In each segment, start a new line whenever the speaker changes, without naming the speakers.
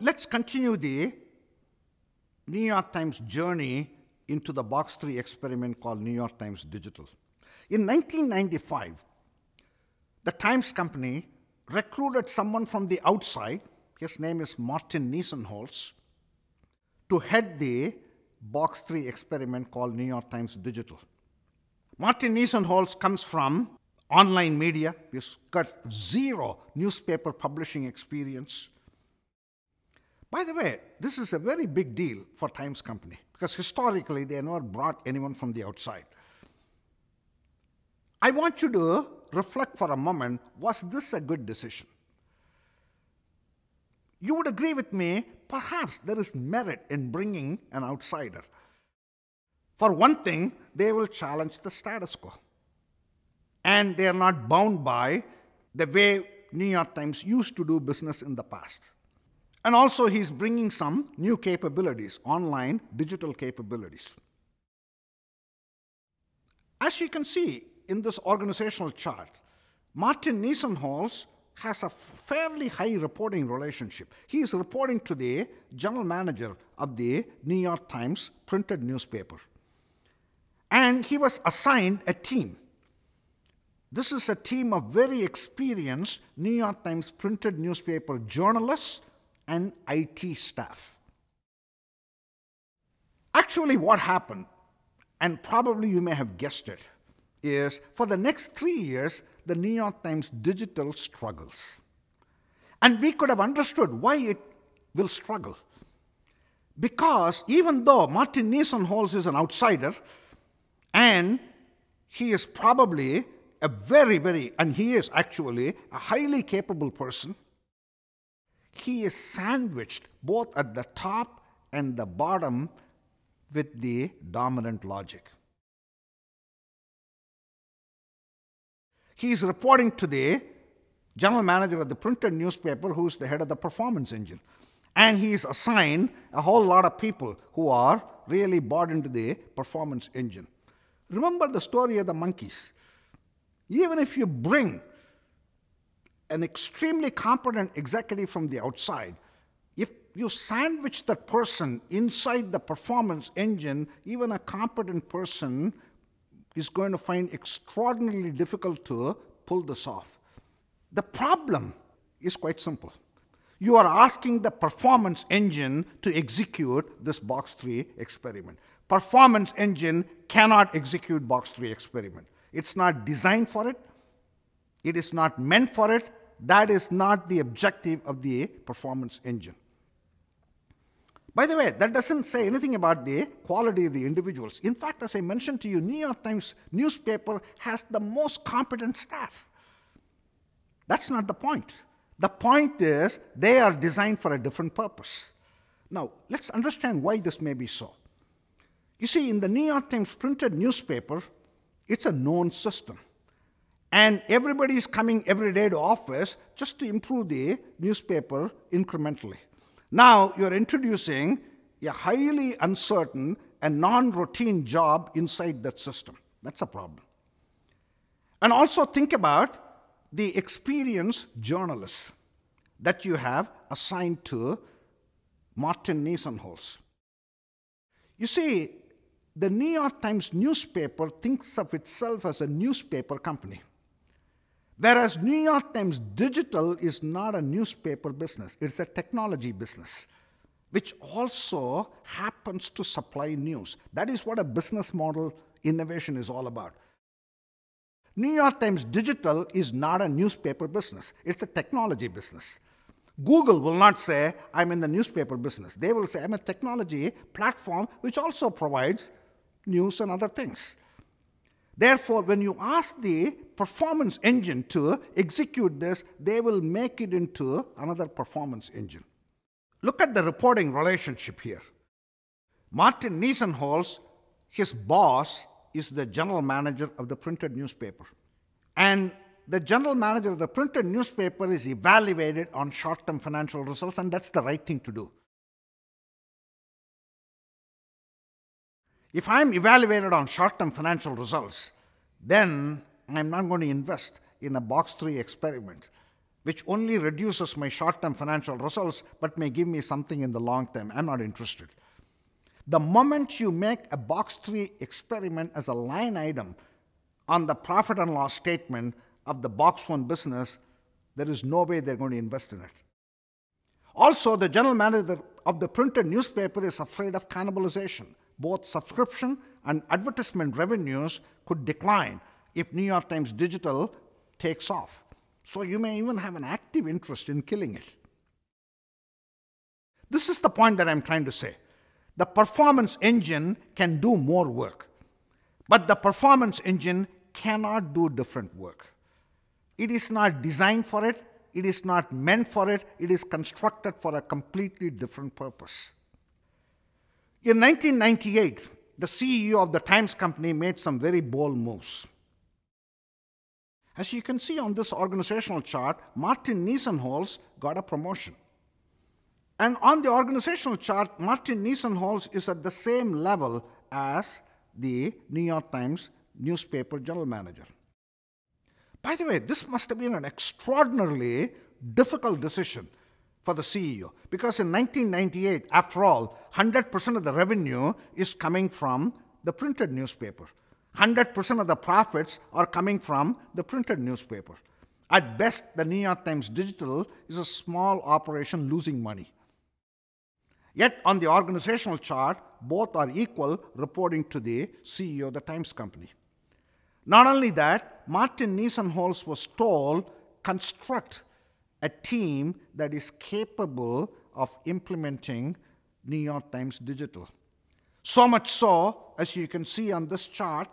let's continue the New York Times journey into the box 3 experiment called New York Times Digital. In 1995, the Times Company recruited someone from the outside, his name is Martin Nisenholtz, to head the box 3 experiment called New York Times Digital. Martin Nisenholtz comes from online media. He's got zero newspaper publishing experience. By the way, this is a very big deal for Times Company because historically they never brought anyone from the outside. I want you to reflect for a moment, was this a good decision? You would agree with me, perhaps there is merit in bringing an outsider. For one thing, they will challenge the status quo. And they are not bound by the way New York Times used to do business in the past. And also he's bringing some new capabilities, online, digital capabilities. As you can see in this organizational chart, Martin Nisenholtz has a fairly high reporting relationship. He is reporting to the general manager of the New York Times printed newspaper. And he was assigned a team. This is a team of very experienced New York Times printed newspaper journalists and IT staff. Actually, what happened, and probably you may have guessed it, is for the next 3 years, the New York Times Digital struggles. And we could have understood why it will struggle. Because even though Martin Nisenholtz is an outsider, and he is probably and he is actually a highly capable person, he is sandwiched both at the top and the bottom with the dominant logic. He is reporting to the general manager of the printed newspaper, who is the head of the performance engine. And he is assigned a whole lot of people who are really bought into the performance engine. Remember the story of the monkeys. Even if you bring an extremely competent executive from the outside, if you sandwich that person inside the performance engine, even a competent person is going to find extraordinarily difficult to pull this off. The problem is quite simple. You are asking the performance engine to execute this box 3 experiment. Performance engine cannot execute box 3 experiment. It's not designed for it. It is not meant for it. That is not the objective of the performance engine. By the way, that doesn't say anything about the quality of the individuals. In fact, as I mentioned to you, New York Times newspaper has the most competent staff. That's not the point. The point is they are designed for a different purpose. Now, let's understand why this may be so. You see, in the New York Times printed newspaper, it's a known system. And everybody is coming every day to office just to improve the newspaper incrementally. Now you're introducing a highly uncertain and non-routine job inside that system. That's a problem. And also think about the experienced journalists that you have assigned to Martin Nisenholtz. You see, the New York Times newspaper thinks of itself as a newspaper company. Whereas New York Times Digital is not a newspaper business, it's a technology business, which also happens to supply news. That is what a business model innovation is all about. New York Times Digital is not a newspaper business, it's a technology business. Google will not say, I'm in the newspaper business. They will say, I'm a technology platform which also provides news and other things. Therefore, when you ask the performance engine to execute this, they will make it into another performance engine. Look at the reporting relationship here. Martin Nisenholtz, his boss, is the general manager of the printed newspaper. And the general manager of the printed newspaper is evaluated on short-term financial results, and that's the right thing to do. If I'm evaluated on short-term financial results, then I'm not going to invest in a box 3 experiment. which only reduces my short-term financial results but may give me something in the long term. I'm not interested. The moment you make a box 3 experiment as a line item on the profit and loss statement of the box 1 business, there is no way they're going to invest in it. Also, the general manager of the printed newspaper is afraid of cannibalization. Both subscription and advertisement revenues could decline if New York Times Digital takes off. So you may even have an active interest in killing it. This is the point that I'm trying to say. The performance engine can do more work, but the performance engine cannot do different work. It is not designed for it. It is not meant for it. It is constructed for a completely different purpose. In 1998, the CEO of the Times Company made some very bold moves. As you can see on this organizational chart, Martin Nisenholz got a promotion. And on the organizational chart, Martin Nisenholz is at the same level as the New York Times newspaper general manager. By the way, this must have been an extraordinarily difficult decision for the CEO, because in 1998, after all, 100% of the revenue is coming from the printed newspaper. 100% of the profits are coming from the printed newspaper. At best, the New York Times Digital is a small operation losing money. Yet, on the organizational chart, both are equal, reporting to the CEO of the Times Company. Not only that, Martin Nisenholz was told, construct a team that is capable of implementing New York Times Digital. So much so, as you can see on this chart,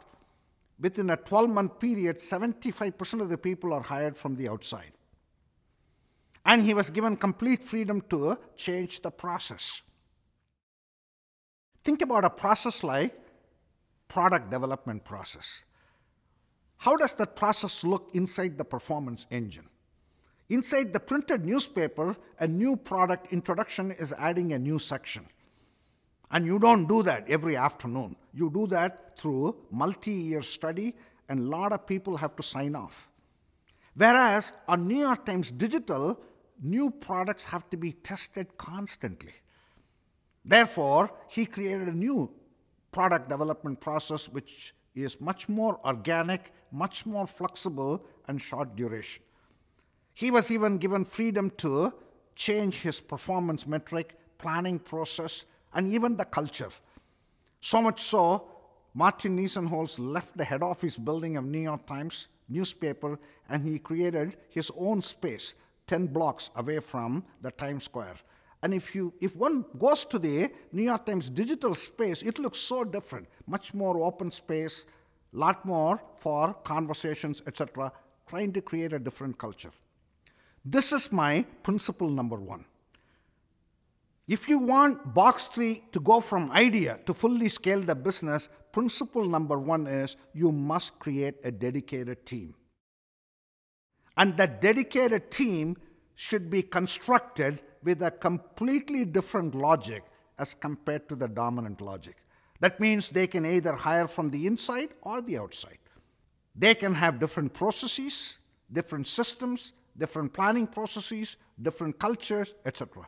within a 12-month period, 75% of the people are hired from the outside. And he was given complete freedom to change the process. Think about a process like product development process. How does that process look inside the performance engine? Inside the printed newspaper, a new product introduction is adding a new section. And you don't do that every afternoon. You do that through multi-year study, and a lot of people have to sign off. Whereas on New York Times Digital, new products have to be tested constantly. Therefore, he created a new product development process which is much more organic, much more flexible, and short duration. He was even given freedom to change his performance metric, planning process, and even the culture. So much so, Martin Nisenholz left the head office building of New York Times newspaper, and he created his own space 10 blocks away from the Times Square. And if one goes to the New York Times Digital space, it looks so different, much more open space, lot more for conversations, etc., trying to create a different culture. This is my principle number 1. If you want box 3 to go from idea to fully scale the business, principle number 1 is you must create a dedicated team. And that dedicated team should be constructed with a completely different logic as compared to the dominant logic. That means they can either hire from the inside or the outside. They can have different processes, different systems, different planning processes, different cultures, etc.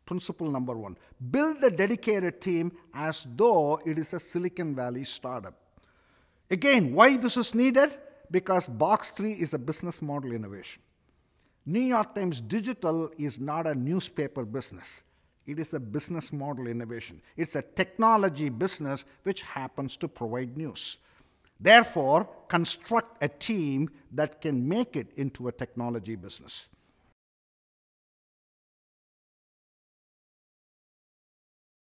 Principle number 1, build the dedicated team as though it is a Silicon Valley startup. Again, why this is needed? Because box 3 is a business model innovation. New York Times Digital is not a newspaper business. It is a business model innovation. It's a technology business which happens to provide news. Therefore, construct a team that can make it into a technology business.